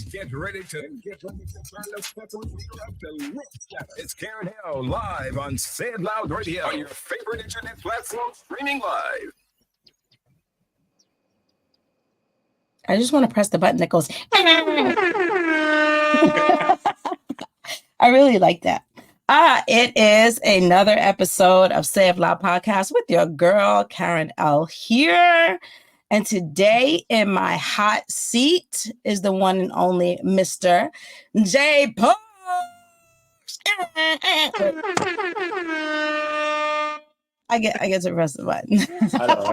Get ready to turn the fucking meter up to roof. It's Karen Hill live on Say It Loud Radio on your favorite internet platform, streaming live. I just want to press the button that goes. I really like that. It is another episode of Say It Loud podcast with your girl, Karen L. here. And today in my hot seat is the one and only Mr. Jaay Parks. I get to press the button. I know,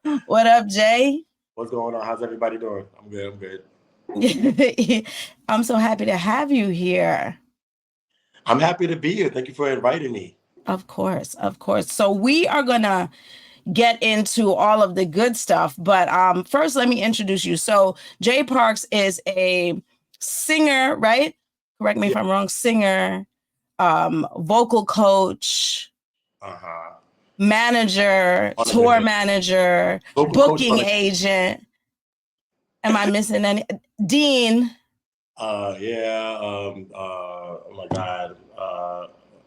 right? What up, Jay? What's going on? How's everybody doing? I'm good. I'm so happy to have you here. I'm happy to be here. Thank you for inviting me. Of course. So we are going to get into all of the good stuff. But first, let me introduce you. So Jaay Parks is a singer, right? Correct me if I'm wrong. Singer, vocal coach, manager, tour manager, vocal booking agent. Am I missing any? Dean. Oh my God.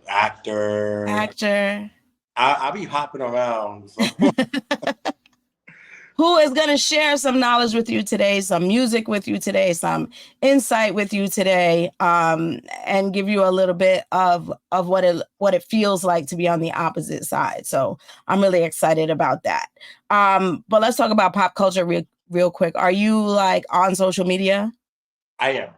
Actor. I be hopping around. So. Who is going to share some knowledge with you today, some music with you today, some insight with you today, and give you a little bit of what it feels like to be on the opposite side. So I'm really excited about that. But let's talk about pop culture real quick. Are you like on social media? I am.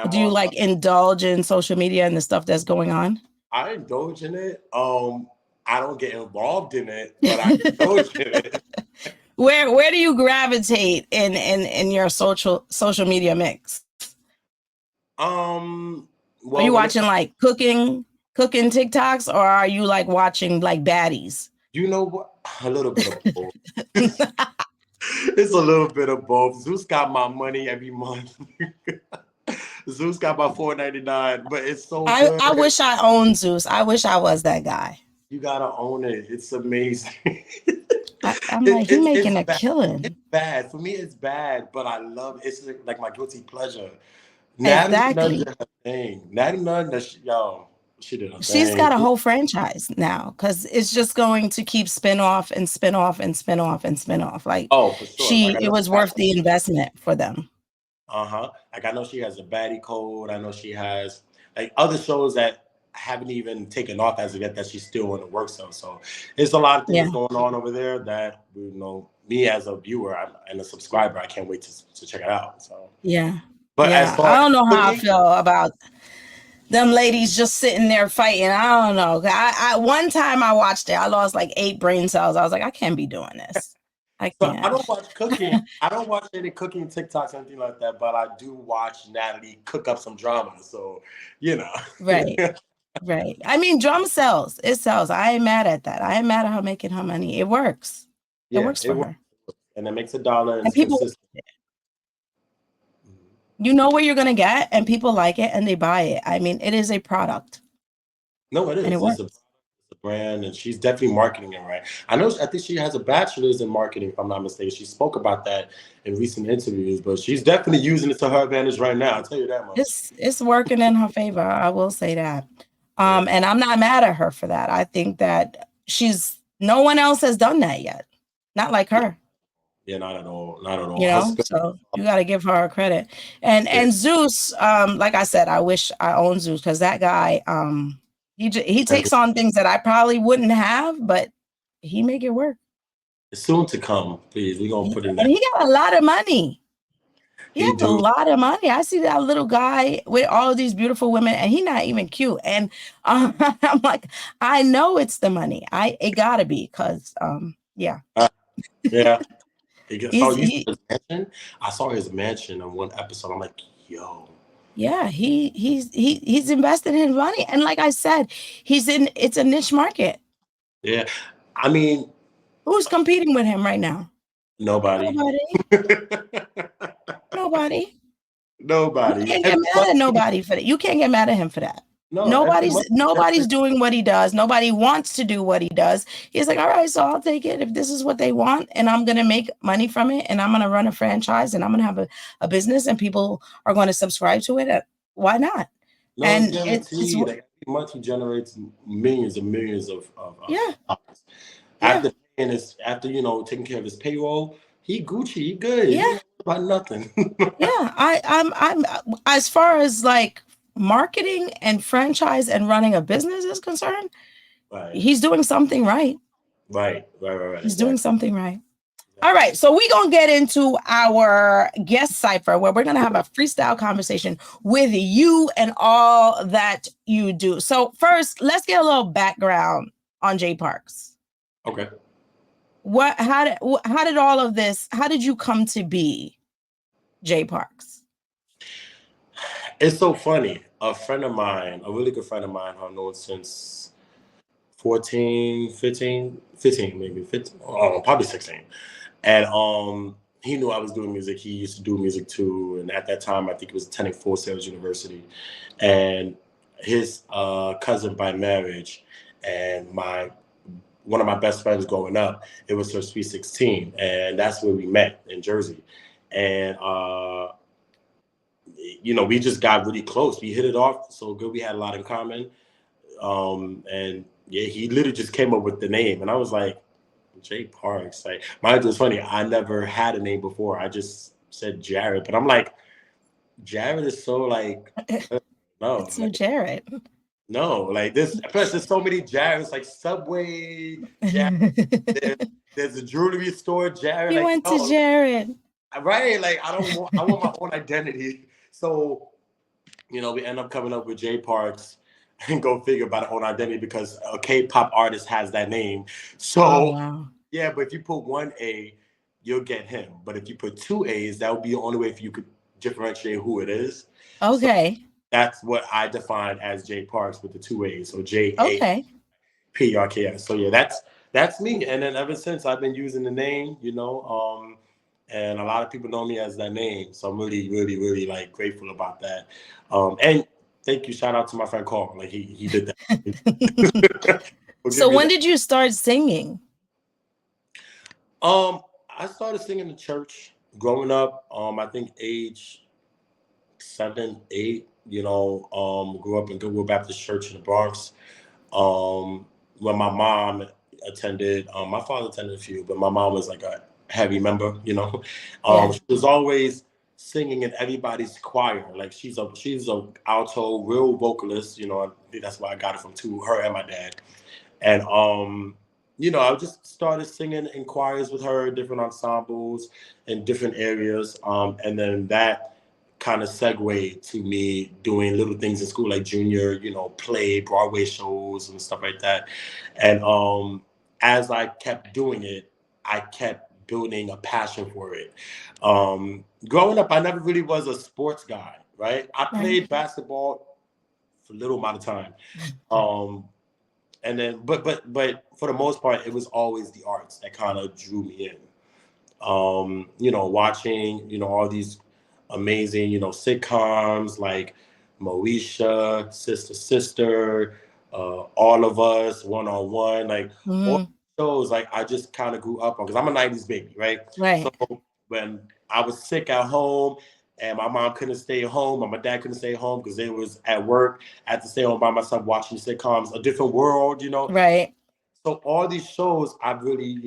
Do you like indulge in social media and the stuff that's going on? I indulge in it. I don't get involved in it, but I indulge in it. Where do you gravitate in your social media mix? Well, are you watching like cooking TikToks, or are you like watching like baddies? You know what? A little bit of both. It's a little bit of both. Zeus got my money every month. Zeus got my $4.99, but it's so good. I wish I owned Zeus. I wish I was that guy. You gotta own it. It's amazing. I'm like, he's making a killing. It's bad. For me, it's bad, but I love it. It's like my guilty pleasure. Exactly. Natty Nunn, she did her She's thing. got a whole franchise now because it's just going to keep spin off and spin off and spin off and spin off. Like, for sure. It was worth the investment for them. Like, I know she has a baddie code. I know she has like other shows that haven't even taken off as of yet that she's still in the works of. So there's a lot of things going on over there that, you know, me as a viewer and a subscriber, I can't wait to check it out. So but as far I don't know how I feel about them ladies just sitting there fighting. I don't know. I one time I watched it, I lost like 8 brain cells. I was like, I can't be doing this. I can't. I don't watch cooking. I don't watch any cooking TikToks or anything like that, but I do watch Natalie cook up some drama. So, you know. Right. I mean, drama sells. It sells. I ain't mad at that. I ain't mad at her making her money. It works. It works for her. And it makes $1 and people, you know where you're going to get, and people like it and they buy it. I mean, it is a product. No, it is. And It's a brand, and she's definitely marketing it right. I think she has a bachelor's in marketing, if I'm not mistaken. She spoke about that in recent interviews, but she's definitely using it to her advantage right now. I'll tell you that much. It's working in her favor. I will say that. And I'm not mad at her for that. I think that no one else has done that yet. Not like her. Yeah, not at all. You know, so you got to give her credit. And Zeus, like I said, I wish I owned Zeus because that guy, he takes on things that I probably wouldn't have, but he make it work. It's soon to come, please. We're going to put it in there. And he got a lot of money. He has a lot of money. I see that little guy with all of these beautiful women, and he's not even cute. And I'm like, I know it's the money. It gotta be because, Yeah. I saw his mansion in one episode. I'm like, yo. Yeah, he's invested in money, and like I said, it's a niche market. Yeah, I mean, who's competing with him right now? Nobody. Nobody. You can't get mad at nobody for that. You can't get mad at him for that. No, every month. Nobody's doing what he does. Nobody wants to do what he does. He's like, all right, so I'll take it if this is what they want, and I'm gonna make money from it, and I'm gonna run a franchise, and I'm gonna have a business, and people are going to subscribe to it. Why not? No, it's And it's guaranteed. Like every month he generates millions and millions of yeah, dollars. yeah, After after taking care of his payroll, he Gucci, he good. He yeah, ain't about nothing. yeah. I'm as far as like marketing and franchise and running a business is concerned, Right, he's doing something right. right. He's doing Exactly. something right. All right, so we're going to get into our guest cipher where we're going to have a freestyle conversation with you and all that you do. So first, let's get a little background on Jaay Parks. Okay. How did all of this, how did you come to be Jaay Parks? It's so funny. A friend of mine, a really good friend of mine, I've known since 14, 15 maybe 15, probably 16. And he knew I was doing music. He used to do music too. And at that time, I think he was attending Full Sails University. And his cousin by marriage and one of my best friends growing up, it was her sweet 16. And that's where we met in Jersey. And we just got really close. We hit it off so good. We had a lot in common. And yeah, he literally just came up with the name. And I was like, Jaay Parks. Like, mine was funny. I never had a name before. I just said Jared. But I'm like, Jared is so like, no. It's so like, Jared. No, like this. Plus, there's so many Jareds, like Subway, Jared. There's a jewelry store, Jared. You like, went no, to Jared. right? Like, I want my own identity. So, we end up coming up with Jaay Parks, and go figure about our own identity because a K-pop artist has that name. So, wow. Yeah, but if you put one A, you'll get him. But if you put two A's, that would be the only way for you could differentiate who it is. Okay. So that's what I define as Jaay Parks with the two A's. So Okay. JAPRKS. So yeah, that's me. And then ever since I've been using the name, and a lot of people know me as that name. So I'm really, really, really like grateful about that. And thank you. Shout out to my friend Carl. Like he did that. So when did you start singing? I started singing in church growing up. I think age 7, 8. Grew up in Goodwill Baptist Church in the Bronx. When my mom attended, my father attended a few, but my mom was like a heavy member. Yeah. She was always singing in everybody's choir. Like she's a alto, real vocalist. I think that's why I got it from her and my dad. And I just started singing in choirs with her, different ensembles in different areas. And then that kind of segued to me doing little things in school, like junior, play, Broadway shows and stuff like that. And as I kept doing it, I kept building a passion for it. Growing up, I never really was a sports guy, right? I played basketball for a little amount of time. And then, but for the most part, it was always the arts that kind of drew me in. Watching, all these amazing, sitcoms like Moesha, Sister, All of Us, One on One, like all shows. Like I just kind of grew up on because I'm a '90s baby, right? Right. So when I was sick at home, and my mom couldn't stay home, and my dad couldn't stay home because they was at work. I had to stay home by myself watching sitcoms, A Different World, Right. So all these shows, I really,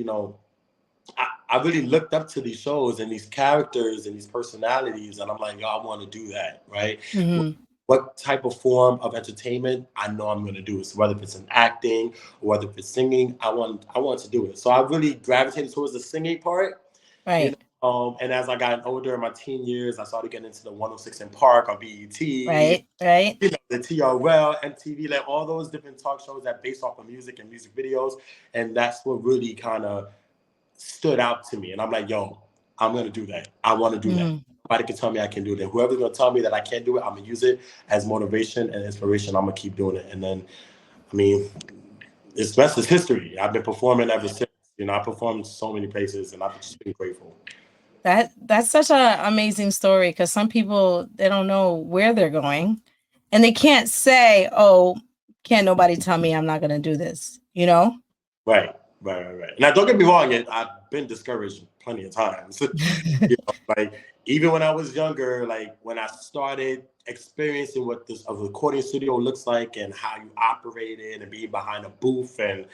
I really looked up to these shows and these characters and these personalities, and I'm like, yo, I want to do that, right? Mm-hmm. What type of form of entertainment I know I'm going to do it. So whether it's in acting or whether it's singing, I want to do it. So I really gravitated towards the singing part, Right. And as I got older in my teen years, I started getting into the 106 in Park on BET. Right. The TRL, MTV, like all those different talk shows that based off of music and music videos. And that's what really kind of stood out to me. And I'm like, yo, I'm going to do that. I want to do that. Nobody can tell me I can do that. Whoever's going to tell me that I can't do it, I'm going to use it as motivation and inspiration. I'm going to keep doing it. And then, it's rest is history. I've been performing ever since. I performed so many places and I've just been grateful. That's such an amazing story because some people, they don't know where they're going. and they can't say, "Oh, can't nobody tell me I'm not going to do this," you know? Right. Now, don't get me wrong. I've been discouraged plenty of times. Like even when I was younger, like when I started experiencing what a recording studio looks like and how you operate it and being behind a booth and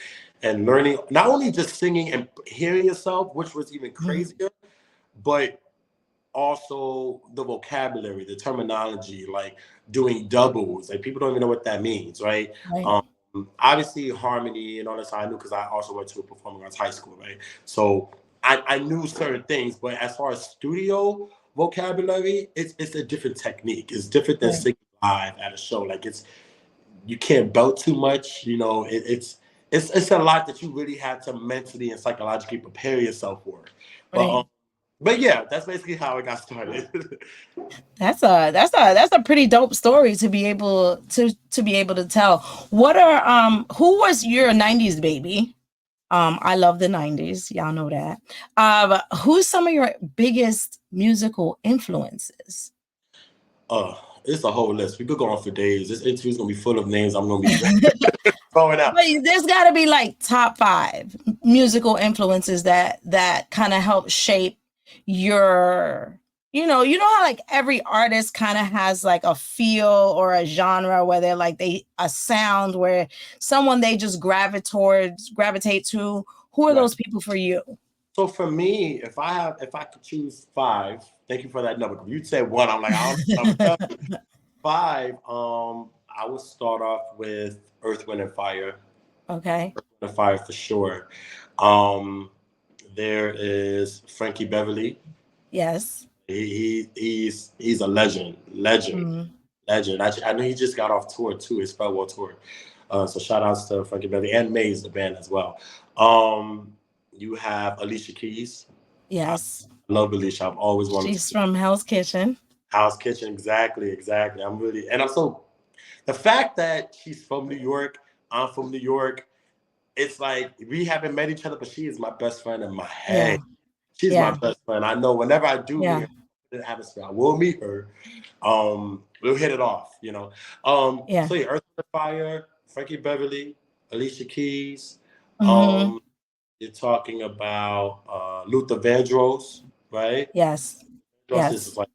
learning not only just singing and hearing yourself, which was even crazier, but also the vocabulary, the terminology, like doing doubles. Like people don't even know what that means, right? Right. Obviously harmony and all this I knew because I also went to a performing arts high school, right? So I knew certain things, but as far as studio vocabulary, it's a different technique. It's different than singing live at a show. Like you can't belt too much, it's a lot that you really have to mentally and psychologically prepare yourself for. But yeah, that's basically how it got started. That's a pretty dope story to be able to tell. What are who was your 90s baby? I love the 90s. Y'all know that. Who's some of your biggest musical influences? It's a whole list. We could go on for days. This interview's gonna be full of names. I'm gonna be throwing out. But there's got to be like top 5 musical influences that kind of help shape your, you know how like every artist kind of has like a feel or a genre where they're like a sound where someone they just gravitate to. Who are those people for you? So for me, if I could choose 5, thank you for that number. You said 1, I'm like, I don't know. 5, I would start off with Earth, Wind and Fire. Okay. Earth, Wind and Fire for sure. There is Frankie Beverly. Yes. He's a legend. I know he just got off tour too, his farewell tour. So shout outs to Frankie Beverly and Maze, the band as well. You have Alicia Keys. Yes. I love Alicia. I've always wanted. She's from Hell's Kitchen. Hell's Kitchen, exactly. The fact that she's from New York, I'm from New York. It's like we haven't met each other, but she is my best friend in my head. Yeah. She's my best friend. I know whenever I do meet her in the atmosphere, I will meet her. We'll hit it off, So yeah, Earth and Fire, Frankie Beverly, Alicia Keys. You're talking about Luther Vandross, right? Yes. Vandross is like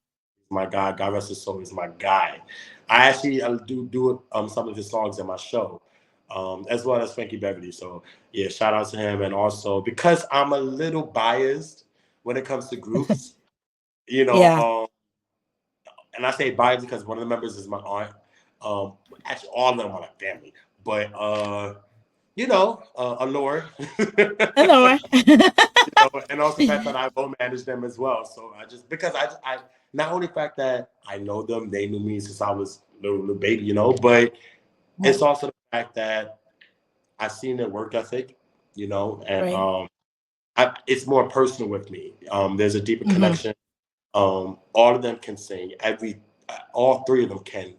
my guy. God rest his soul, is my guy. I actually do some of his songs in my show, as well as Frankie Beverly. So yeah, shout out to him. And also because I'm a little biased when it comes to groups, and I say biased because one of the members is my aunt. Actually, all of them are like family, but Allure. Allure. And also the fact that I will manage them as well. So I not only the fact that I know them, they knew me since I was a little baby, but it's also the fact that I've seen their work ethic, and it's more personal with me. There's a deeper connection. All of them can sing. All 3 of them can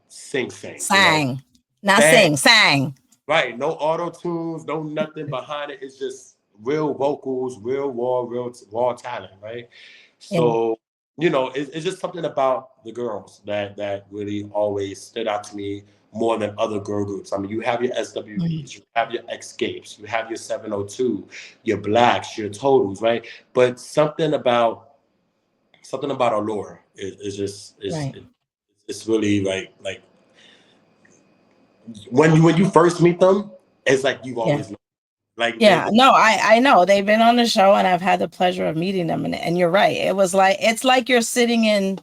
sing. Sang. Not sing, sang. Right, no auto tunes, no nothing behind it. It's just real vocals, real raw talent, right? So, it's just something about the girls that really always stood out to me more than other girl groups. I mean, you have your SWBs, you have your Escapes, you have your 702, your Blacks, your Totals, right? But something about Allure is just it's really like when you first meet them, it's like you've always known. No, I know they've been on the show and I've had the pleasure of meeting them, and you're right. It's like you're sitting in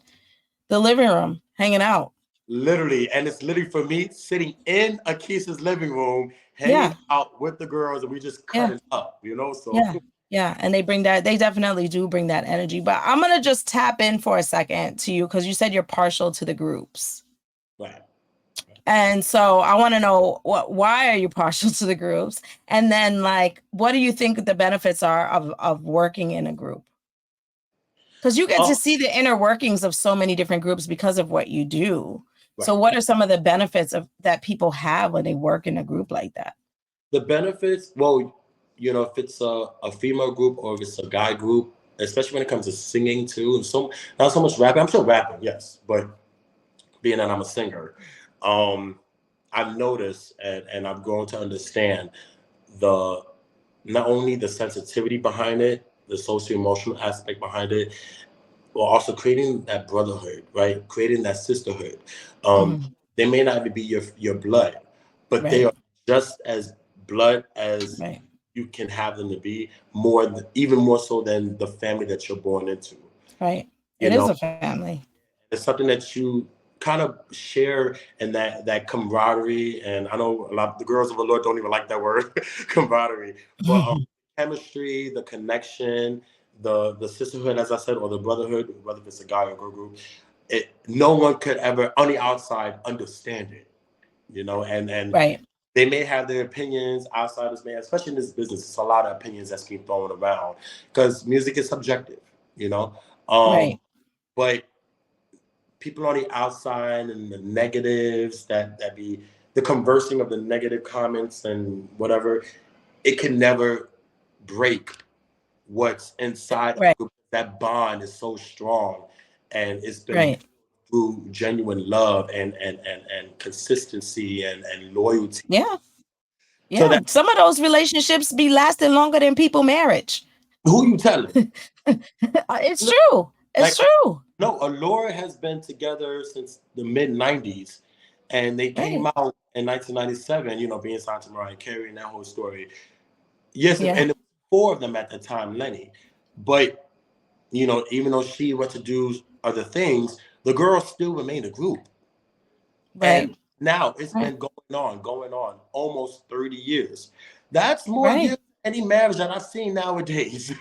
the living room hanging out. Literally, and it's literally for me sitting in Akisa's living room, hanging out with the girls, and we just cut it up, So and they definitely do bring that energy. But I'm gonna just tap in for a second to you because you said you're partial to the groups, right? And so I want to know why are you partial to the groups? And then what do you think the benefits are of working in a group? Because you get to see the inner workings of so many different groups because of what you do. Right. So what are some of the benefits that people have when they work in a group like that? The benefits, well, if it's a female group or if it's a guy group, especially when it comes to singing too, and not so much rapping. I'm still rapping, yes, but being that I'm a singer, I've noticed and I've grown to understand the not only the sensitivity behind it, the social emotional aspect behind it, but also creating that brotherhood, right? Creating that sisterhood. Um, Mhm. they may not even be your blood, but they Right. are just as blood as Right. you can have them to be, more even more so than the family that you're born into. Right. You It is know, a family. it's something that you kind of share, and that camaraderie. And I know a lot of the girls of the Lord don't even like that word camaraderie, but chemistry, the connection, the sisterhood, as I said, or the brotherhood, whether it's a guy or girl group, no one could ever on the outside understand it, and Right. they may have their opinions. Outsiders may, especially in this business, it's a lot of opinions that's being thrown around because music is subjective, you know. Right. But people on the outside and the negatives that be the conversing of the negative comments and whatever, it can never break what's inside of Right. the group. That bond is so strong, and it's been Right. through genuine love and consistency and loyalty. Yeah. So Yeah. that, Some of those relationships be lasting longer than people marriage. who you telling? It's No, true. It's like, true. no, Allure has been together since the mid '90s, and they came Right. out in 1997. Being signed to Mariah Carey and that whole story. Yes, and Yeah. it was four of them at the time, Lenny. But even though she went to do other things, the girls still remained a group. Right. And now it's Right. been going on almost 30 years. That's more Right. years than any marriage that I've seen nowadays.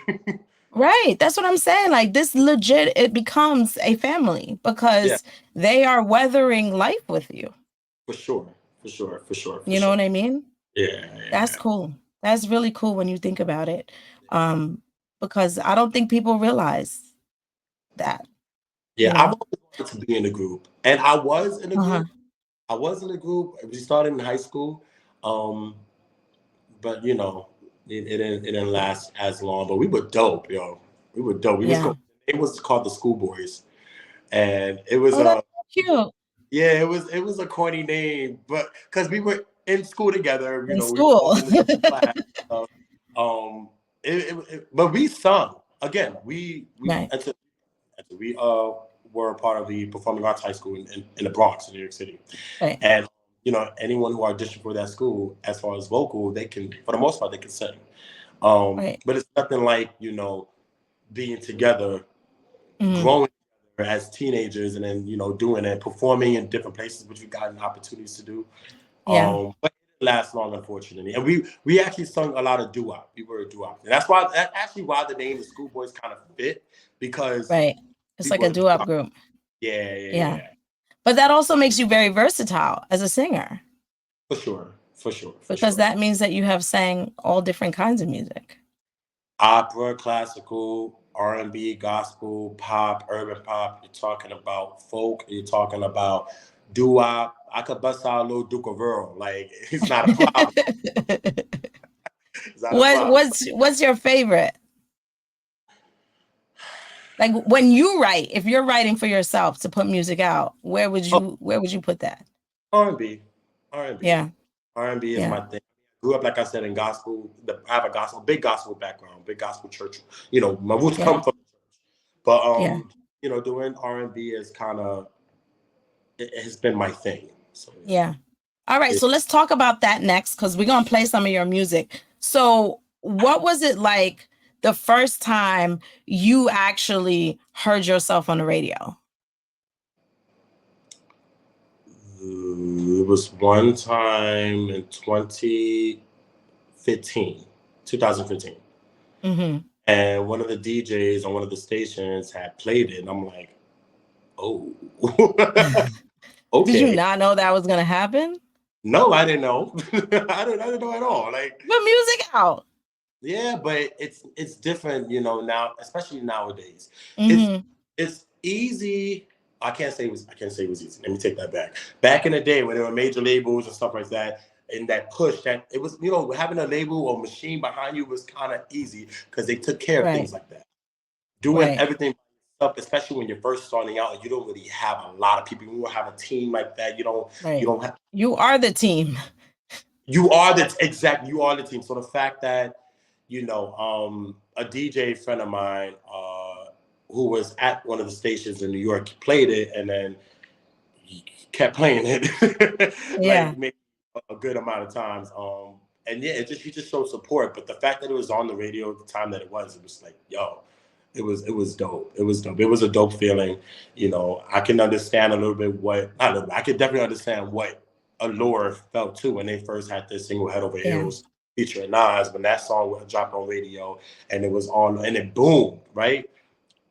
Right. That's what I'm saying. Like this legit, it becomes a family Yeah, because they are weathering life with you. for sure, for sure, for sure, for You know sure. what I mean? Yeah, That's yeah, cool. That's really cool when you think about it. Um, because I don't think people realize that, yeah. you I've know. always wanted to be in a group, and I was in a Uh-huh. group. I was in a group. We started in high school, um, but it didn't last as long. But we were dope, yo. We were dope. We was Yeah. called. It was called the Schoolboys, and it was Oh, that's so cute. yeah, it was a corny name, but because we were in school together, In we were all school. in the same class. So, but we sung again. We Right. entered, we were a part of the performing arts high school in the Bronx in New York City, Right. and anyone who auditioned for that school, as far as vocal, they can, for the most part, they can sing. Right. But it's nothing like being together, Mhm. growing together as teenagers, and then doing it, performing in different places, which we got opportunities to do. Yeah. But it didn't last long, unfortunately. And we actually sung a lot of doo-wop. We were a doo-wop. And that's actually why the name the Schoolboys kind of fit, because Right. It's we like were a a doo-wop doo-wop. group. Yeah, yeah, Yeah. yeah. But that also makes you very versatile as a singer For sure. For sure. For because sure. that means that you have sang all different kinds of music. Opera, classical, R&B, gospel, pop, urban pop. You're talking about folk. You're talking about doo-wop. I could bust out a little Duke of Earl. Like, it's not a problem. It's not a What problem. what's your favorite? Like when you write, if you're writing for yourself to put music out, Oh, where would you put that? R&B. R&B. Yeah. R&B is Yeah. my thing. Grew up, like I said, in gospel. I have a big gospel background, big gospel church. My roots Yeah. come from the church. But Yeah. doing R&B is kind of, it has been my thing. So yeah. Yeah. All right, It, so let's talk about that next because we're gonna play some of your music. So, what was it like the first time you actually heard yourself on the radio? it was one time in 2015, Hmm. and one of the DJs on one of the stations had played it, and I'm like, oh, Did you okay. not know that was gonna happen? No, I didn't know. I didn't know at all. Like, Put music out. yeah, but it's different, now, especially nowadays. It's Hmm. it's easy. I can't say it was easy. Let me take that back. Back in the day when there were major labels and stuff like that, and that push, that it was, having a label or machine behind you was kind of easy because they took care of Right. things like that. Doing Right. everything up, especially when you're first starting out and you don't really have a lot of people. You don't have a team like that. You don't have. You are the team. You are the you are the team. So the fact that a DJ friend of mine who was at one of the stations in New York played it, and then he kept playing it Yeah. like maybe a good amount of times. And yeah, he just showed support. But the fact that it was on the radio at the time that it was like, yo, it was dope. It was dope. It was a dope feeling. I can understand a little bit I could definitely understand what Allure felt too when they first had this single Head Over Heels featuring Nas, when that song dropped on radio and it was on and it boomed, right?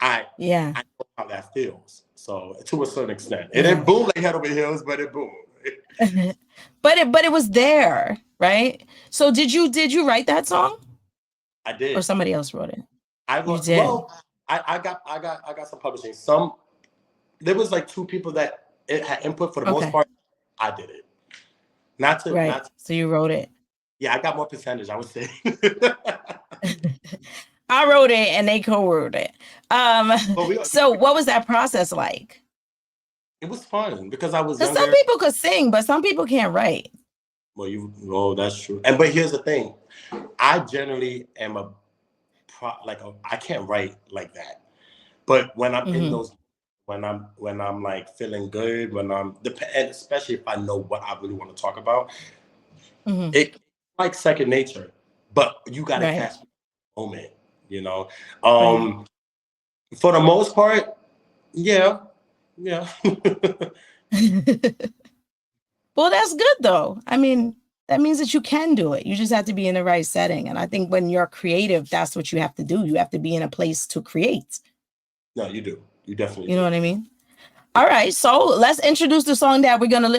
I know how that feels. So to a certain extent. It didn't boom like Head Over Heels, but it boomed. but it was there, right? So did you write that song? I did. Or somebody else wrote it? I got some publishing. There was like two people that it had input. For the most part, I did it. So you wrote it. Yeah, I got more percentage, I would say. I wrote it and they co-wrote it. So what was that process like? It was fun because I was younger. Some people could sing, but some people can't write. Well, that's true. But here's the thing. I generally am I can't write like that. But when I'm in those, when I'm like feeling good, and especially if I know what I really want to talk about, it's like second nature. But you got to catch the moment, For the most part, yeah. Well, that's good though. I mean, that means that you can do it. You just have to be in the right setting. And I think when you're creative, that's what you have to do. You have to be in a place to create. No, you do. You definitely do. What I mean? All right. So let's introduce the song that we're gonna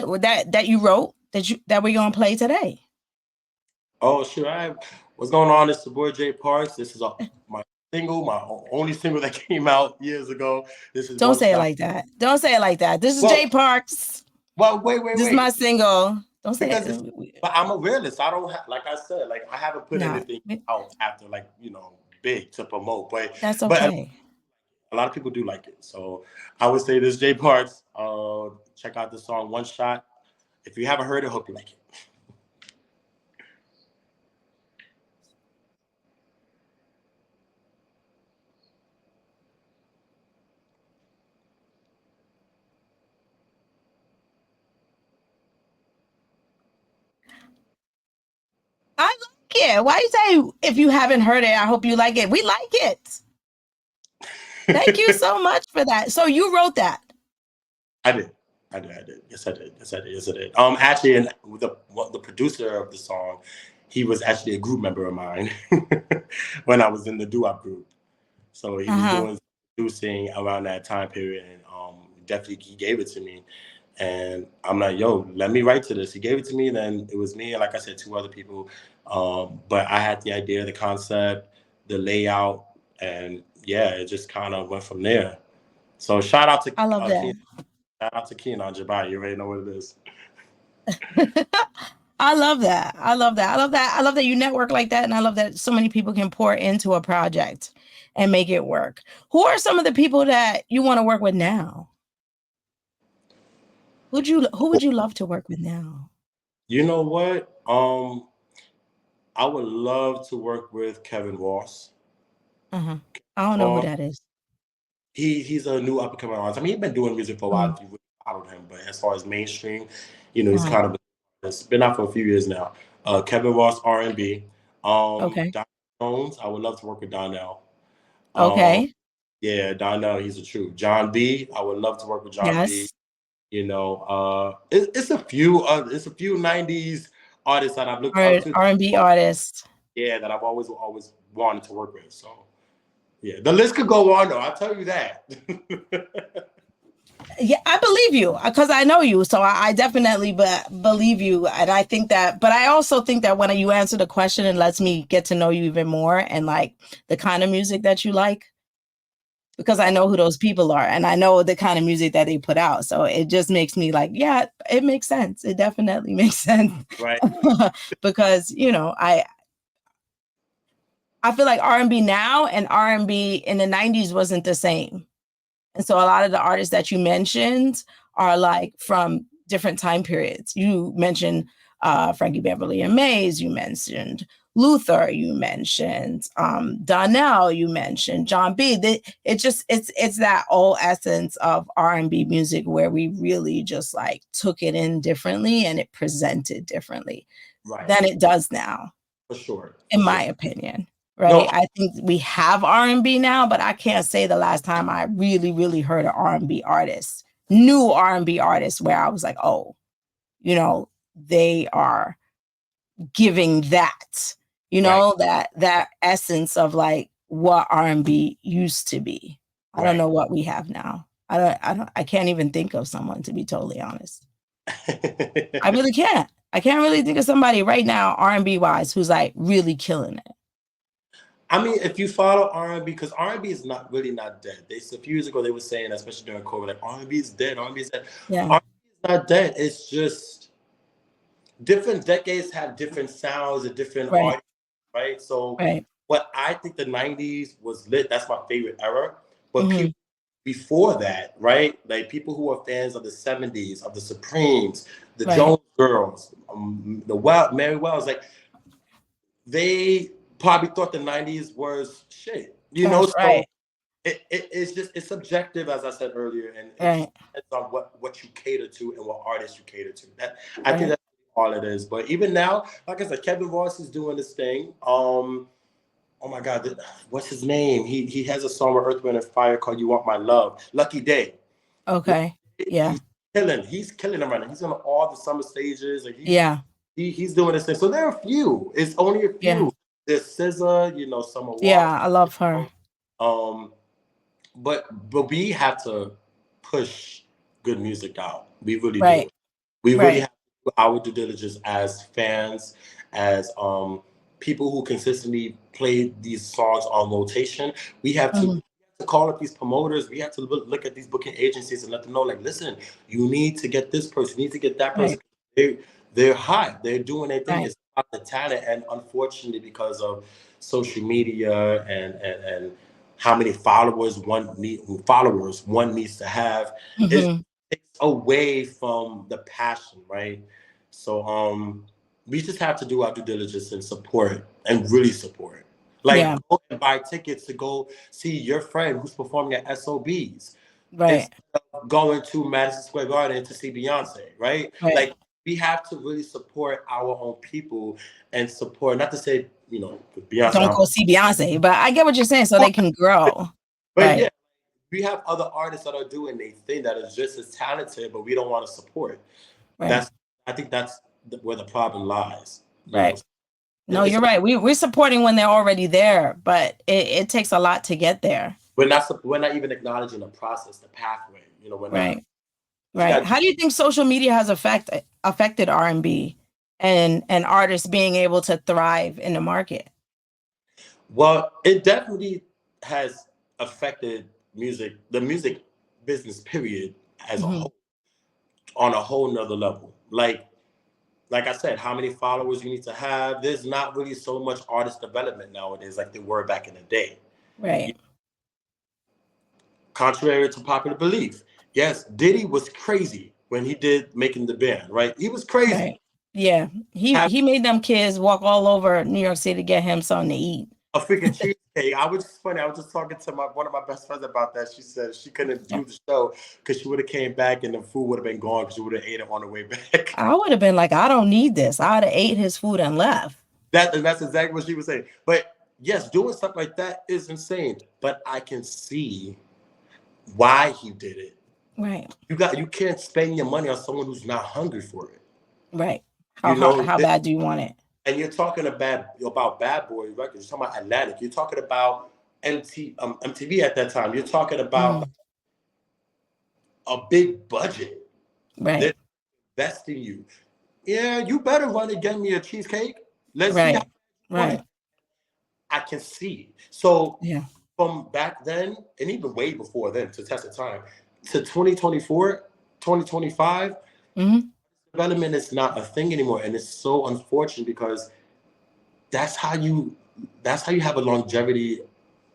that you wrote that we're gonna play today. Oh, sure. What's going on? It's the boy Jaay Parks. This is my only single that came out years ago. Don't say it like that. Don't say it like that. This is Jaay Parks. Well, wait. This is my single. Don't say it. But I'm a realist. I don't like I said, I haven't put anything out after big to promote. But that's okay. But a lot of people do like it. So I would say this Jaay Parks. Check out the song One Shot. If you haven't heard it, hope you like it. I like it. Why you say if you haven't heard it, I hope you like it? We like it. Thank you so much for that. So you wrote that? I did. Yes, I did. Actually, and the producer of the song, he was actually a group member of mine when I was in the doo-wop group. So he was doing producing around that time period, and definitely he gave it to me. And I'm like, yo, let me write to this. He gave it to me. Then it was me and, like I said, two other people. But I had the idea, the concept, the layout, and yeah, it just kind of went from there. So shout out to I love that. Shout out to Keon Jabari. You already know what it is. I love that. I love that you network like that, and I love that so many people can pour into a project and make it work. Who are some of the people that you want to work with now? Who would you love to work with now? You know what? I would love to work with Kevin Ross. I don't know who that is. He's a new up and coming artist. I mean, he's been doing music for a while. If you really followed him, but as far as mainstream, he's kind of it's been out for a few years now. Kevin Ross, R&B. Okay. Don Jones, I would love to work with Donnell. Okay. Yeah, Donnell, he's a true. John B, I would love to work with John B. It's a few 90s artists that I've looked up to. R&B artists. Yeah, that I've always wanted to work with. So yeah, the list could go on though. I'll tell you that. Yeah, I believe you because I know you. So I definitely believe you. And I think that, but I also think that when you answer the question, it lets me get to know you even more and like the kind of music that you like. Because I know who those people are and I know the kind of music that they put out. So it just makes me like, yeah, it makes sense. It definitely makes sense. Right. Because, I feel like R&B now and R&B in the 90s wasn't the same. And so a lot of the artists that you mentioned are like from different time periods. You mentioned Frankie Beverly and Mays, you mentioned Luther, you mentioned Donnell, you mentioned John B. It's that old essence of R&B music where we really just like took it in differently and it presented differently than it does now. For sure. In my opinion. Right. No. I think we have R&B now, but I can't say the last time I really, really heard an R&B artist, new R&B artist, where I was like, oh, you know, they are giving that, you know, that essence of like what R&B used to be. I don't know what we have now. I can't even think of someone, to be totally honest. I really can't. I can't really think of somebody right now, R&B wise, who's like really killing it. I mean, if you follow R&B, because R&B is not dead. A few years ago, they were saying, especially during COVID, like R&B is dead. R&B is dead. Yeah. R&B is not dead. It's just different decades have different sounds and different artists, right? So what I think the 90s was lit. That's my favorite era. But people before that, right? Like people who are fans of the 70s, of the Supremes, the Jones Girls, Mary Wells, like they probably thought the 90s was shit, you know? So it's subjective, as I said earlier, and it depends on what you cater to and what artists you cater to. I think that's all it is. But even now, like I said, Kevin Ross is doing this thing. Oh my God, what's his name? He has a song with Earth, Wind, and Fire called "You Want My Love." Lucky Day. Okay. Yeah. He's killing them right now. He's on all the summer stages. Like he's doing this thing. So there are a few. It's only a few. Yeah. There's SZA, you know, Summer Walker. Yeah, I love her. But we have to push good music out. We really do. We really have to do our due diligence as fans, as people who consistently play these songs on rotation. We have to call up these promoters. We have to look at these booking agencies and let them know, like, listen, you need to get this person, you need to get that person. They're hot. They're doing their thing. It's about the talent. And unfortunately, because of social media and how many followers one needs to have, it takes away from the passion, right? So we just have to do our due diligence and support, and really support. Like go and buy tickets to go see your friend who's performing at SOBs. Instead of going to Madison Square Garden to see Beyonce, right? Like we have to really support our own people and support, not to say, you know, Beyonce. Don't go see Beyonce, but I get what you're saying, so they can grow. But yeah, we have other artists that are doing their thing that is just as talented, but we don't want to support. I think that's where the problem lies. Right. No, you're right. We're supporting when they're already there, but it takes a lot to get there. We're not even acknowledging the process, the pathway. You know, we're not. Right. How do you think social media has affected R&B and artists being able to thrive in the market? Well, it definitely has affected the music business period as a whole, on a whole nother level. Like I said, how many followers you need to have. There's not really so much artist development nowadays like there were back in the day. Right. Contrary to popular belief. Yes, Diddy was crazy when he did Making the Band, right? He was crazy. Right. Yeah. He made them kids walk all over New York City to get him something to eat. A freaking cheesecake. I was just talking to one of my best friends about that. She said she couldn't do the show because she would have came back and the food would have been gone because she would have ate it on the way back. I would have been like, I don't need this. I would have ate his food and left. That's exactly what she was saying. But yes, doing stuff like that is insane. But I can see why he did it. Right. You can't spend your money on someone who's not hungry for it. Right. How bad do you want it? And you're talking about Bad Boy Records. You're talking about Atlantic. You're talking about MTV at that time. You're talking about a big budget. Right. They're investing you. Yeah, you better run and get me a cheesecake. Let's see how right. I can see. So from back then, and even way before then, to test the time, to 2024, 2025, development is not a thing anymore, and it's so unfortunate because that's how you have a longevity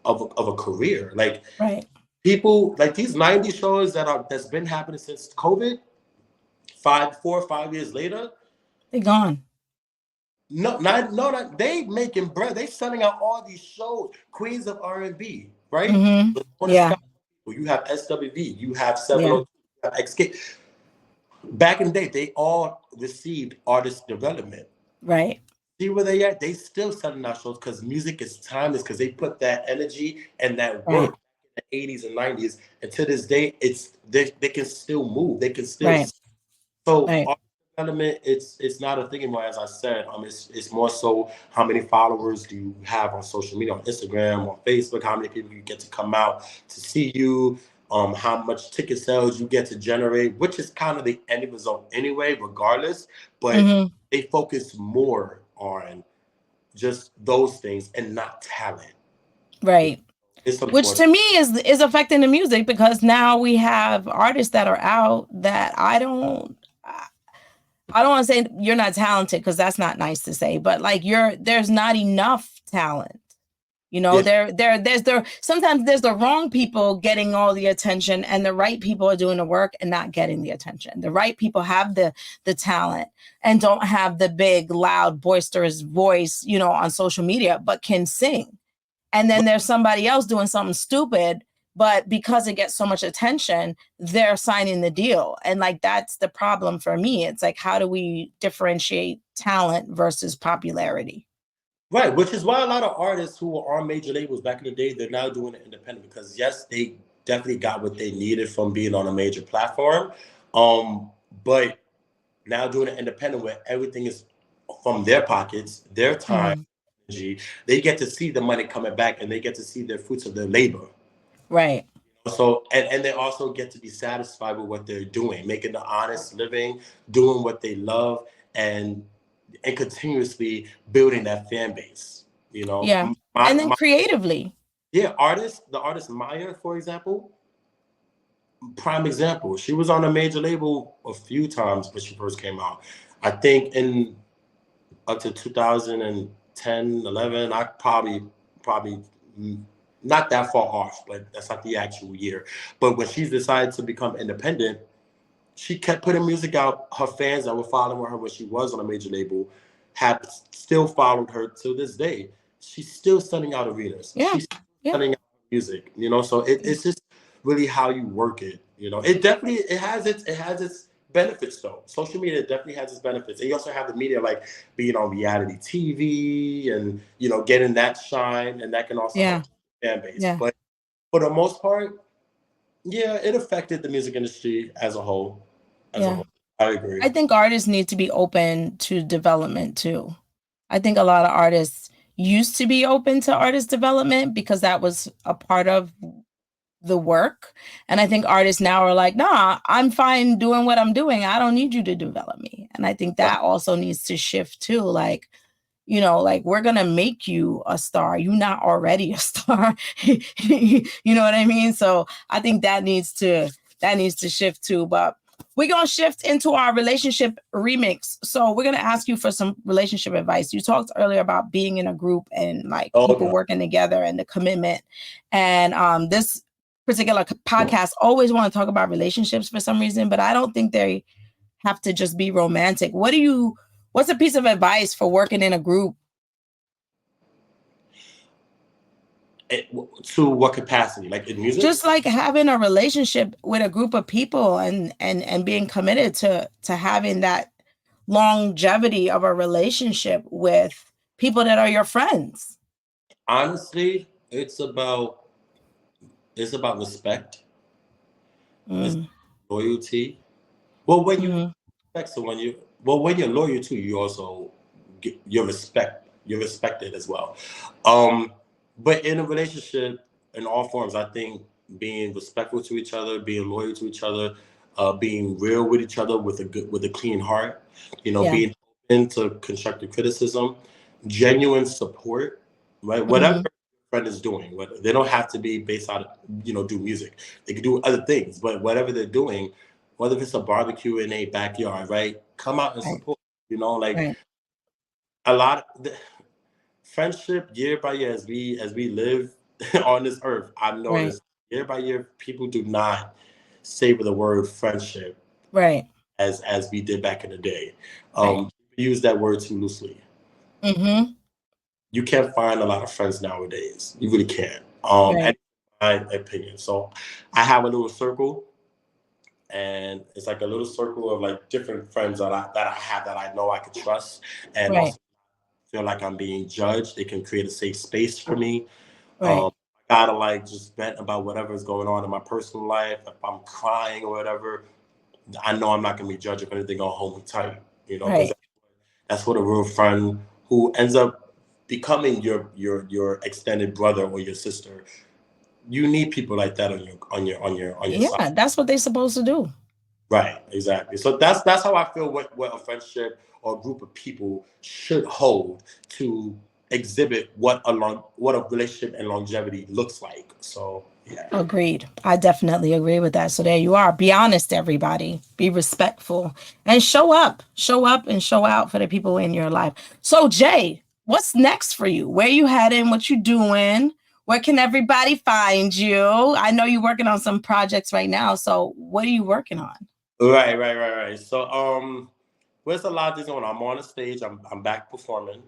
of a career. Like People like these 90s shows that's been happening since COVID, 4 or 5 years later. They're gone. No, they making bread. They sending out all these shows. Queens of R&B, right? Mm-hmm. Yeah. You have SWV, you have Yeah. 702, you have XK. Back in the day, they all received artist development. Right. See where they at? They still selling out shows because music is timeless because they put that energy and that Right. work in the 80s and 90s. And to this day, they can still move. They can still Right. so Right. art development, it's not a thing anymore, as I said. It's more so how many followers do you have on social media, on Instagram, on Facebook, how many people you get to come out to see you, how much ticket sales you get to generate, which is kind of the end result anyway, regardless. But Mm-hmm. they focus more on just those things and not talent. Right. It's Which to unfortunate. me is affecting the music, because now we have artists that are out that I don't want to say you're not talented, because that's not nice to say, but like there's not enough talent. You know, Yeah. sometimes there's the wrong people getting all the attention, and the right people are doing the work and not getting the attention. The right people have the talent and don't have the big, loud, boisterous voice, on social media, but can sing. And then there's somebody else doing something stupid, but because it gets so much attention, they're signing the deal. And like, that's the problem for me. It's like, how do we differentiate talent versus popularity? Right, which is why a lot of artists who were on major labels back in the day, they're now doing it independent because yes, they definitely got what they needed from being on a major platform. But now doing it independent where everything is from their pockets, their time, Mhm. energy, they get to see the money coming back and they get to see the fruits of their labor. Right. So and they also get to be satisfied with what they're doing, making the honest living, doing what they love, and continuously building that fan base. You know, Yeah. And then creatively. yeah, the artist Maya, for example, prime example. She was on a major label a few times when she first came out. I think in up to 2010, 11, I probably not that far off, but that's not the actual year. But when she decided to become independent, she kept putting music out. Her fans that were following her when she was on a major label have still followed her to this day. She's still selling out arenas. Yeah. She's Yeah. selling out music. So it's just really how you work it. It definitely it has its benefits though. Social media definitely has its benefits. And you also have the media like being on reality TV and getting that shine, and that can also Yeah. help the fan base. Yeah. But for the most part, yeah, it affected the music industry as a whole. As a Yeah. whole, I agree. I think artists need to be open to development too. I think a lot of artists used to be open to artist development because that was a part of the work. And I think artists now are like, nah, I'm fine doing what I'm doing. I don't need you to develop me. And I think that also needs to shift too. Like, like, we're going to make you a star. You're not already a star. You know what I mean? So I think that needs to shift too. But we're going to shift into our relationship remix. So we're going to ask you for some relationship advice. You talked earlier about being in a group and like people working together and the commitment. And this particular podcast always want to talk about relationships for some reason, but I don't think they have to just be romantic. What's a piece of advice for working in a group? To what capacity? Like in music? Just like having a relationship with a group of people and being committed to having that longevity of a relationship with people that are your friends. Honestly, it's about respect, it's Mm. loyalty. Well, when you Mm-hmm. respect someone, when you're loyal to, you also get you're respected as well. But in a relationship, in all forms, I think being respectful to each other, being loyal to each other, being real with each other with a clean heart, Yeah. being open to constructive criticism, genuine support, right? Whatever Mm-hmm. your friend is doing, they don't have to be based on do music. They can do other things, but whatever they're doing, whether it's a barbecue in a backyard, right? Come out and Right. support. Like Right. a lot of friendship year by year as we live on this earth. I've Right. noticed year by year, people do not savor the word friendship Right. as we did back in the day. Right. We use that word too loosely. Mm-hmm. You can't find a lot of friends nowadays. You really can't. Right. And my opinion. So I have a little circle, and it's like a little circle of like different friends that I have that I know I could trust, and Right. also feel like I'm being judged. They can create a safe space for me. Right. I gotta like just vent about whatever is going on in my personal life. If I'm crying or whatever, I know I'm not gonna be judged if anything gonna hold me tight. Because Right. that's what a real friend who ends up becoming your extended brother or your sister. You need people like that on your side. Yeah, that's what they're supposed to do. Right, exactly. So that's how I feel what a friendship or a group of people should hold to exhibit what a relationship and longevity looks like. So yeah. Agreed. I definitely agree with that. So there you are. Be honest, everybody. Be respectful and show up. Show up and show out for the people in your life. So Jay, what's next for you? Where you heading? What you doing? Where can everybody find you? I know you're working on some projects right now. So what are you working on? Right. So where's a lot of things going on? I'm on the stage. I'm back performing. Um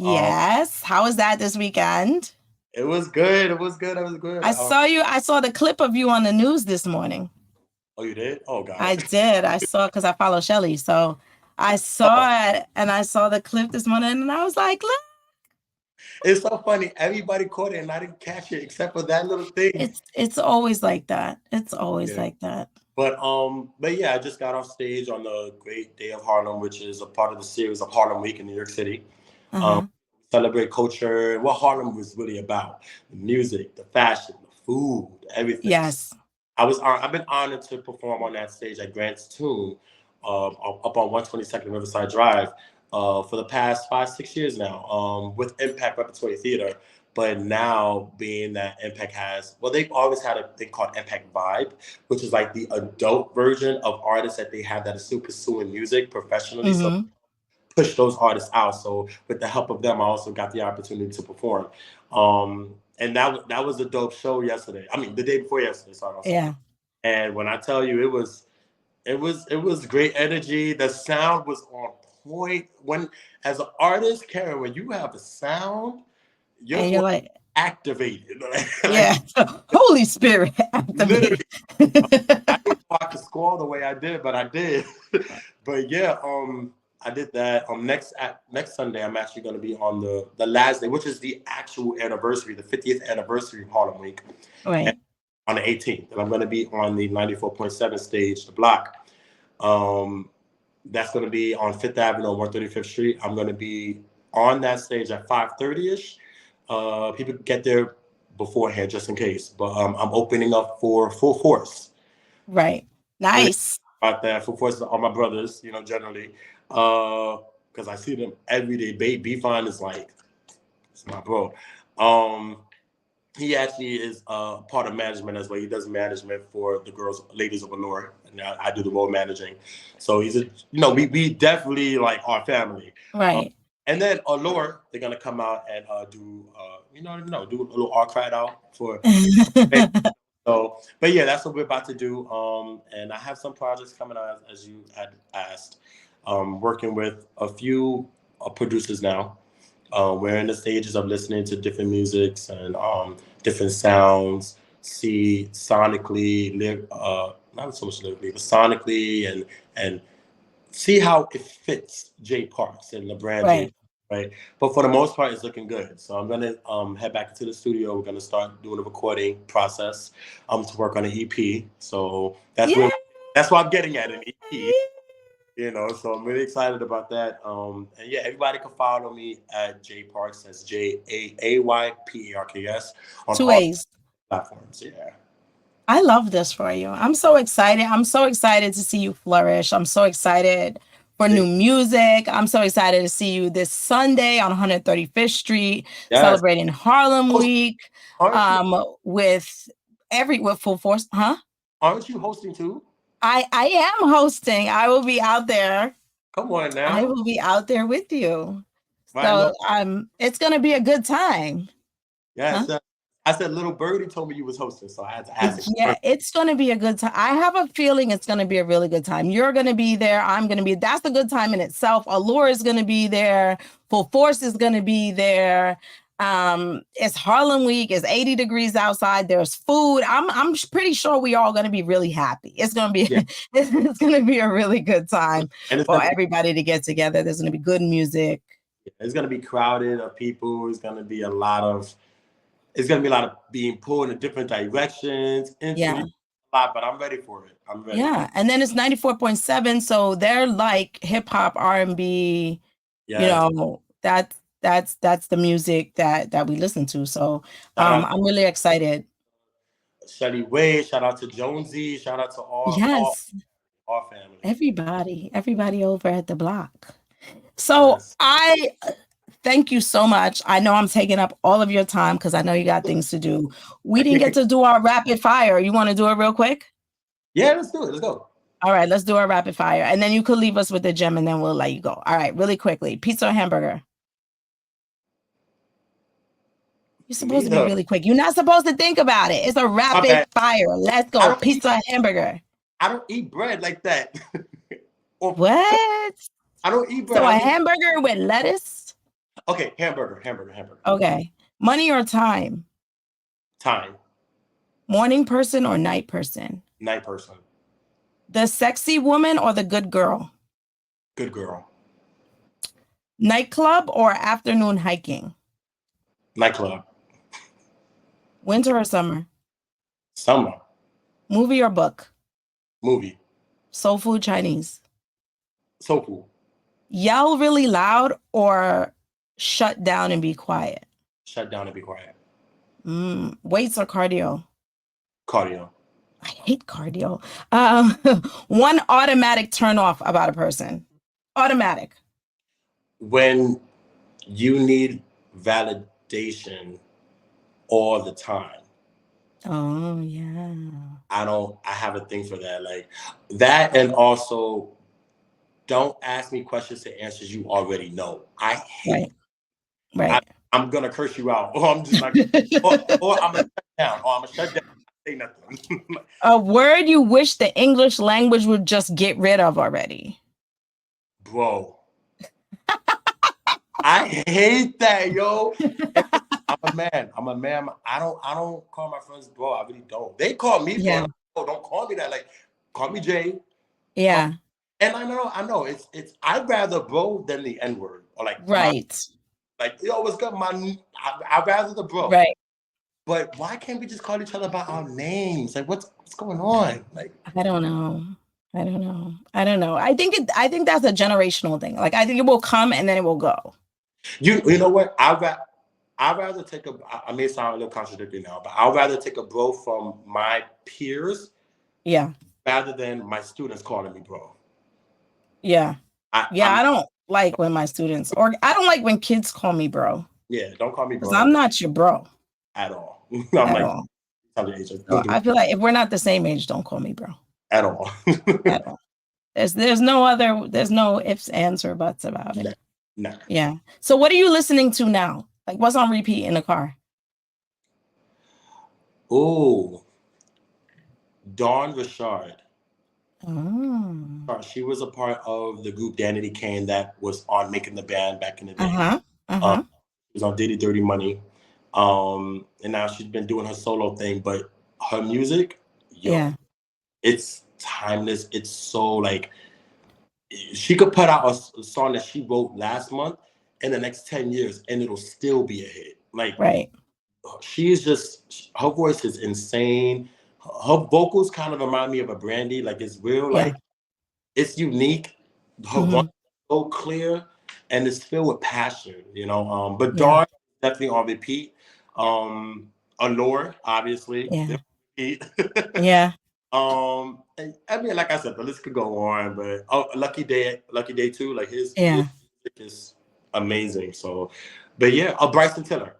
Yes. How was that this weekend? it was good. It was good. It was good. I saw the clip of you on the news this morning. Oh, you did? Oh I God. did. I saw because I follow Shelly. So I Oh, saw it and I saw the clip this morning and I was like, look, it's so funny. Everybody caught it and I didn't catch it except for that little thing. it's always like that. It's always Yeah. like that. But yeah, I just got off stage on the Great Day of Harlem, which is a part of the series of Harlem Week in New York City. Um, Uh-huh. Celebrate culture and what Harlem was really about: the music, the fashion, the food, everything. Yes. I've been honored to perform on that stage at Grant's Tomb, up on 122nd Riverside Drive, for the past 5-6 years now, with Impact Repertory Theater. But now, being that Impact has, well, they've always had a thing called Impact Vibe, which is like the adult version of artists that they have that are still pursuing music professionally. So Mm-hmm. push those artists out. So with the help of them, I also got the opportunity to perform. And that was a dope show yesterday. I mean, the day before yesterday. Sorry, I'm sorry. Yeah. And when I tell you, it was great energy. The sound was on point. When as an artist, Karen, when you have a sound, your And you're voice like, activated. yeah. Like Holy Spirit literally, activate. I didn't walk the squall the way I did, but I did. But yeah, I did that. Next Sunday, I'm actually going to be on the last day, which is the actual anniversary, the 50th anniversary of Harlem Week, and Right. on the 18th, and I'm going to be on the 94.7 stage, the block. Um, that's going to be on Fifth Avenue, 135th Street. I'm going to be on that stage at 5:30 ish. People get there beforehand just in case, but I'm opening up for Full Force. Right. Really Nice. about that. Full Force are my brothers, generally, because I see them every day. B Fine is like, it's my bro. Um, he actually is part of management as well. He does management for the ladies of Allure, and I do the role managing. So we definitely like our family. Um, Right. and then Allure, they're gonna come out and do do a little art cry out for. So, but yeah, that's what we're about to do. And I have some projects coming out as you had asked. Working with a few producers now. We're in the stages of listening to different musics and different sounds. See sonically, not so much lyrically, but sonically, and see how it fits Jaay Parks and the brand Jaay, Right. right? But for the most part, it's looking good. So I'm gonna head back into the studio. We're gonna start doing the recording process to work on an EP. So Yeah. that's what I'm getting at, an EP. So I'm really excited about that. And yeah, everybody can follow me at Jaay Parks. That's JAAYPARKS on Two all A's. platforms. Yeah. I love this for you. I'm so excited. I'm so excited to see you flourish. I'm so excited for new music. I'm so excited to see you this Sunday on 135th Street Yes. celebrating Harlem Host- Week Aren't you with full force. Huh? aren't you hosting too? I am hosting. I will be out there. Come on I now. will be out there with you. Right. So it's gonna be a good time. Yes, Huh? I said little birdie told me you was hosting, so I had to ask it. Yeah, it's going to be a good time. I have a feeling it's going to be a really good time. You're going to be there. I'm going to be. That's a good time in itself. Allure is going to be there. Full Force is going to be there. It's Harlem Week. It's 80 degrees outside. There's food. I'm pretty sure we all going to be really happy. It's going to be it's going to be a really good time for everybody to get together. There's going to be good music. It's going to be crowded of people. It's going to be a lot of being pulled in different directions. A lot, but I'm ready for it. I'm ready. Yeah, and then it's 94.7, so they're like hip hop, R&B. You know, that's the music that we listen to. So I'm really excited. Shelly Wade, shout out to Jonesy, shout out to all family. Everybody over at the block. So I thank you so much. I know I'm taking up all of your time because I know you got things to do. We didn't get to do our rapid fire. You want to do it real quick? Yeah, let's do it. Let's go. All right, let's do our rapid fire. And then you could leave us with the gem and then we'll let you go. All right, really quickly. Pizza or hamburger? You're supposed to be really quick. You're not supposed to think about it. It's a rapid fire. Let's go. Pizza or hamburger? I don't eat bread like that. What? I don't eat bread. So a hamburger with lettuce? Okay, hamburger. Okay. Money or time? Time. Morning person or night person? Night person. The sexy woman or the good girl? Good girl. Nightclub or afternoon hiking? Nightclub. Winter or summer? Summer. Movie or book? Movie. Soul food, Chinese? Soul food. Yell really loud or shut down and be quiet? Shut down and be quiet. Weights or cardio? Cardio. I hate cardio. One automatic turn off about a person. Automatic. When you need validation all the time. Oh, yeah. I have a thing for that. Like that, and also don't ask me questions to answers you already know. I hate Right. I'm gonna curse you out. Or I'm just like or I'm gonna shut down. Or I'm gonna shut down. Say nothing. A word you wish the English language would just get rid of already. Bro. I hate that, yo. I'm a man. I don't call my friends bro. I really don't. They call me bro. Oh, don't call me that. Like, call me Jay. Yeah. And I know it's I'd rather bro than the N-word. Or like like, yo, what's good, man? I'd rather the bro. Right. But why can't we just call each other by our names? Like, what's going on? Like, I don't know. I think that's a generational thing. Like, I think it will come and then it will go. You know what? I'd rather take I may sound a little contradictory now, but I'd rather take a bro from my peers. Yeah. Rather than my students calling me bro. Yeah. I don't like when my students, or I don't like when kids call me bro. Yeah, don't call me bro. Because I'm not your bro. At all. I feel like if we're not the same age, don't call me bro. At all. At all. There's no ifs, ands, or buts about it. No. Yeah. So what are you listening to now? Like, what's on repeat in the car? Oh, Dawn Richard. Oh. She was a part of the group Danity Kane that was on Making the Band back in the day. She was on Diddy Dirty Money. And now she's been doing her solo thing, but her music, it's timeless. It's so like, she could put out a song that she wrote last month in the next 10 years and it'll still be a hit. Like, she's just, her voice is insane. Her vocals kind of remind me of a Brandy. Like, it's real, like, it's unique. Her voice is so clear and it's filled with passion, you know. But Dawn definitely on repeat. Allure, obviously. Yeah. And I mean, like I said, the list could go on, but Lucky Day too. Like his music is amazing. So, but yeah, Bryson Tiller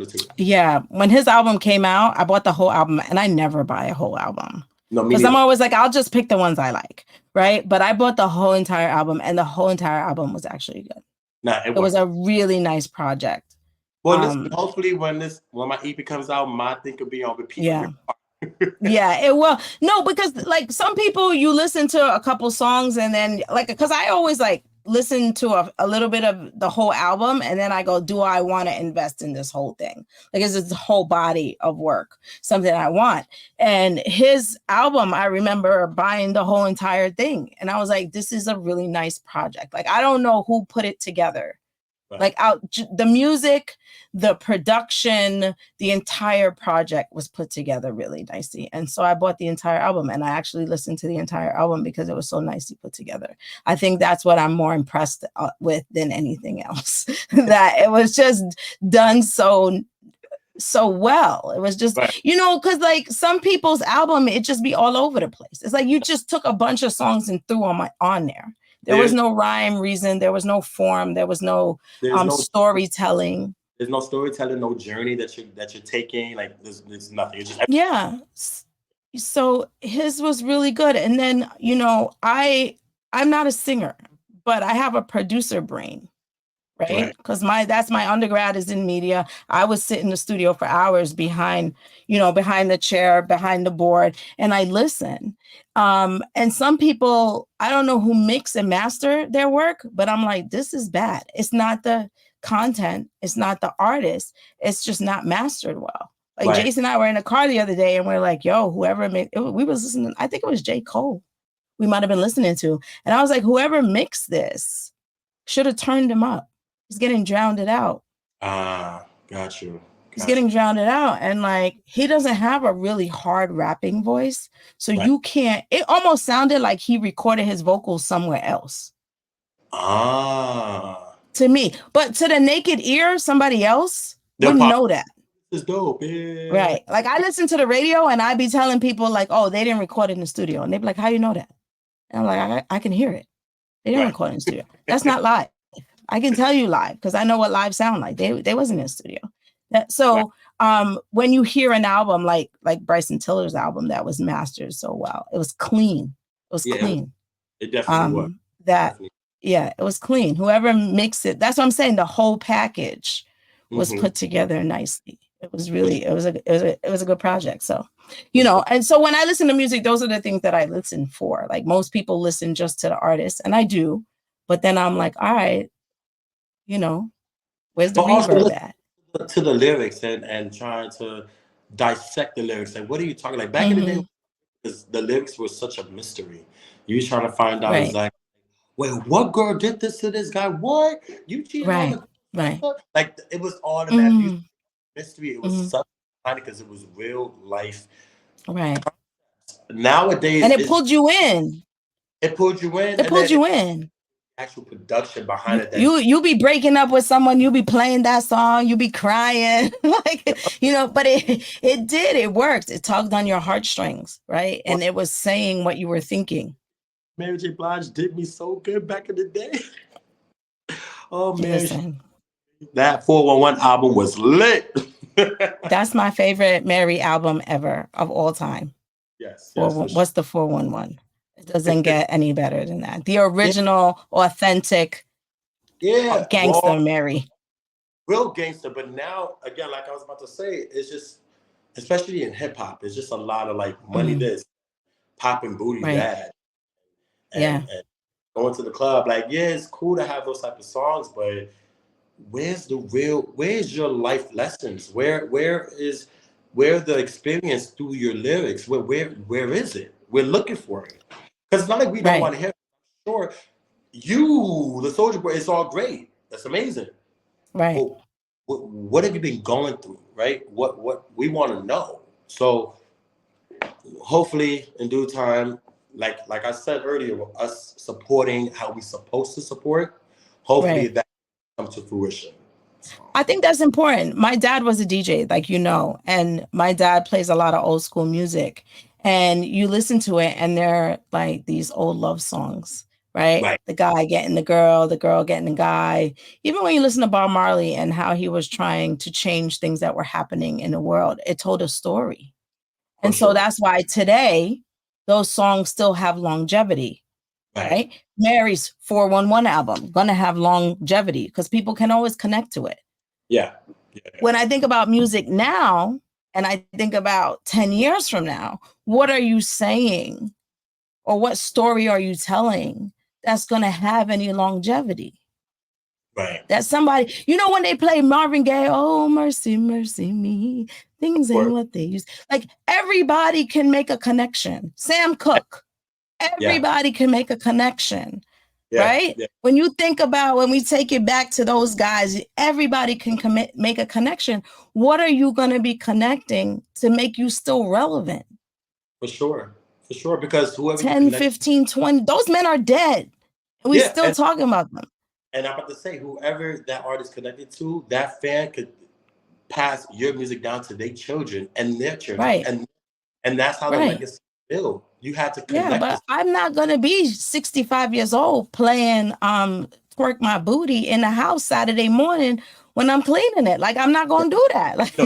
too. Yeah, when his album came out, I bought the whole album, and I never buy a whole album. No, because I'm always like, I'll just pick the ones I like, right? But I bought the whole entire album, and the whole entire album was actually good. Nah, it was a really nice project. Well, listen, hopefully when my EP comes out, my thing could be on repeat. Yeah. Yeah, it will. No, because like some people, you listen to a couple songs and then like, because I always like listen to a little bit of the whole album and then I go, do I want to invest in this whole thing? Like, is this whole body of work something I want? And his album, I remember buying the whole entire thing. And I was like, this is a really nice project. Like, I don't know who put it together. Like the music, the production, the entire project was put together really nicely. And so I bought the entire album and I actually listened to the entire album because it was so nicely put together. I think that's what I'm more impressed with than anything else, that it was just done so well. It was just, because like some people's album, it just be all over the place. It's like you just took a bunch of songs and threw on there. There was no rhyme, reason. There was no form. There was no storytelling. There's no storytelling, no journey that you're taking. Like there's nothing. It's just So his was really good. And then I'm not a singer, but I have a producer brain, right? Because that's my undergrad is in media. I would sit in the studio for hours behind the chair, behind the board, and I listen. And some people, I don't know who mix and master their work, but I'm like, this is bad. It's not the content. It's not the artist. It's just not mastered well. Like Jason and I were in a car the other day and we're like, yo, whoever made it, we was listening. I think it was J. Cole we might've been listening to. And I was like, whoever mixed this should have turned him up. He's getting drowned out. Got you. He's getting drowned out. And like, he doesn't have a really hard rapping voice. So you can't, it almost sounded like he recorded his vocals somewhere else. To me. But to the naked ear, somebody else wouldn't know that. This is dope. Yeah. Right. Like I listen to the radio and I'd be telling people like, oh, they didn't record it in the studio. And they'd be like, how you know that? And I'm like, I can hear it. They didn't record it in the studio. That's not live. I can tell you live because I know what live sound like. They wasn't in the studio. So when you hear an album like Bryson Tiller's album that was mastered so well, it was clean. It was clean. It definitely was. It was clean. Whoever mixed it, that's what I'm saying. The whole package was put together nicely. It was really, it was a good project. So, and so when I listen to music, those are the things that I listen for. Like most people listen just to the artist, and I do, but then I'm like, all right, where's the reverb at? To the lyrics and trying to dissect the lyrics. Like, what are you talking like back in the day? Because the lyrics were such a mystery. You trying to find out exactly. Wait, what girl did this to this guy? What? You cheated on the Like it was all that mystery. It was such funny because it was real life. Right. Nowadays, and it pulled you in. It pulled you in. It pulled you in. Actual production behind it. You be breaking up with someone, you be playing that song, you be crying, but it worked. It tugged on your heartstrings, right? And it was saying what you were thinking. Mary J. Blige did me so good back in the day. Oh man, that 411 album was lit. That's my favorite Mary album ever of all time. Yes. What's the 411? It doesn't get any better than that. The original, authentic, gangster Mary. Real gangster, but now, again, like I was about to say, it's just, especially in hip hop, it's just a lot of like money this, popping booty that. And going to the club, like, it's cool to have those type of songs, but where's your life lessons? Where the experience through your lyrics? Where is it? We're looking for it. Because it's not like we don't want to hear it. Sure, you, the Soulja Boy, it's all great. That's amazing. Right. But what have you been going through, right? What we want to know. So hopefully in due time, like I said earlier, us supporting how we're supposed to support, hopefully that comes to fruition. I think that's important. My dad was a DJ, and my dad plays a lot of old school music. And you listen to it, and they're like these old love songs, right? The guy getting the girl getting the guy. Even when you listen to Bob Marley and how he was trying to change things that were happening in the world, it told a story. And so that's why today, those songs still have longevity, right? Mary's 411 album, gonna have longevity because people can always connect to it. Yeah. When I think about music now, and I think about 10 years from now, what are you saying? Or what story are you telling that's going to have any longevity? Right. That somebody, when they play Marvin Gaye, oh, mercy, mercy me, things ain't what they used. Like, everybody can make a connection. Sam Cooke, everybody can make a connection, right? Yeah. When you think about, when we take it back to those guys, everybody can make a connection. What are you going to be connecting to make you still relevant? For sure. Because whoever 10, 15, 20, those men are dead. And we're still talking about them. And I'm about to say, whoever that artist connected to, that fan could pass your music down to their children and their children. Right. And that's how the legacy build. You had to connect. Yeah, but I'm not going to be 65 years old playing Twerk My Booty in the house Saturday morning when I'm cleaning it. Like, I'm not going to do that. Like, no,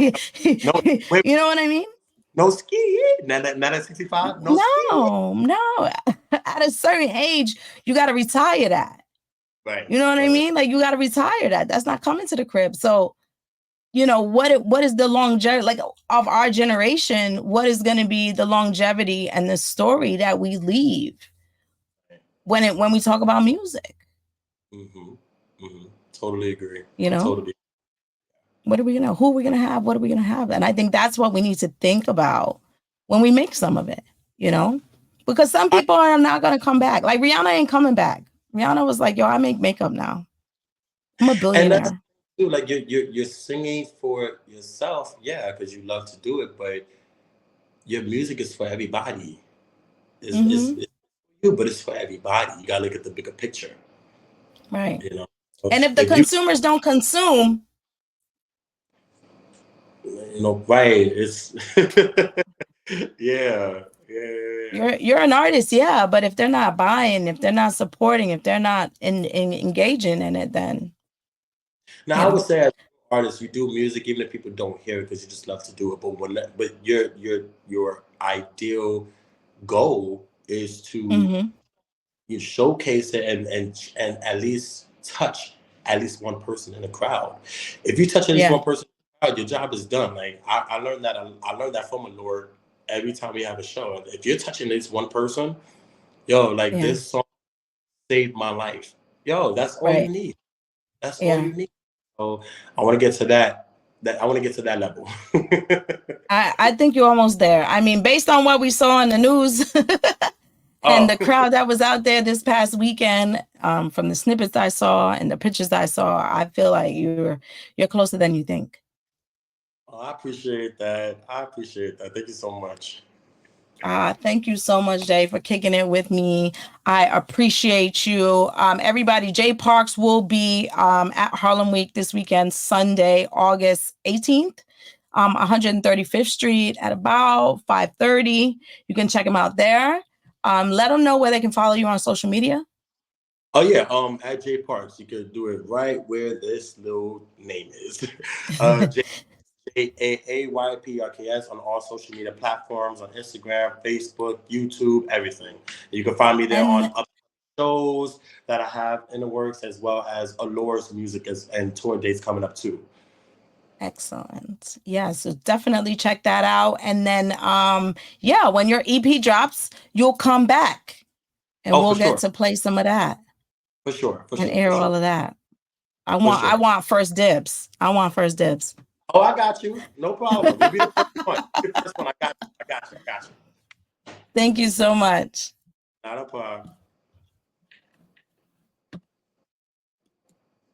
you know what I mean? No ski. Not at 65. No. At a certain age, you got to retire that. Right. You know what I mean? Like, you got to retire that. That's not coming to the crib. So, what is the longevity, like, of our generation? What is going to be the longevity and the story that we leave when we talk about music? Totally agree. Totally. What are we gonna? Who are we gonna have? What are we gonna have? And I think that's what we need to think about when we make some of it. Because some people are not gonna come back. Like, Rihanna ain't coming back. Rihanna was like, "Yo, I make makeup now. I'm a billionaire." And that's too, like, you're singing for yourself, because you love to do it, but your music is for everybody. It's for you, but it's for everybody. You gotta look at the bigger picture, right? And if the consumers don't consume, right? It's yeah. You're an artist, but if they're not buying, if they're not supporting, if they're not in engaging in it, then now I would say, as an artist, you do music even if people don't hear it because you just love to do it. But your ideal goal is to you showcase it and at least touch at least one person in the crowd. If you touch at least one person in the crowd, your job is done. Like, I learned that from a Lord. Every time we have a show, if you're touching at least one person, this song saved my life. That's all you need. That's all you need. So I want to get to that. I want to get to that level. I think you're almost there. I mean, based on what we saw in the news and the crowd that was out there this past weekend, from the snippets I saw and the pictures I saw, I feel like you're closer than you think. I appreciate that. Thank you so much. Thank you so much, Jay, for kicking it with me. I appreciate you. Everybody, Jaay Parks will be at Harlem Week this weekend, Sunday, August 18th, 135th Street at about 5:30. You can check him out there. Let them know where they can follow you on social media. Oh yeah, at Jaay Parks. You could do it right where this little name is. JAYPRKS on all social media platforms, on Instagram, Facebook, YouTube, everything. You can find me there on shows that I have in the works, as well as Allure's music and tour dates coming up too. Excellent. Yeah, so definitely check that out. And then, when your EP drops, you'll come back and we'll get to play some of that. For sure. And air all of that. I want first dibs. Oh, I got you. No problem. You'll be the first one. I got you. Thank you so much. Not a problem.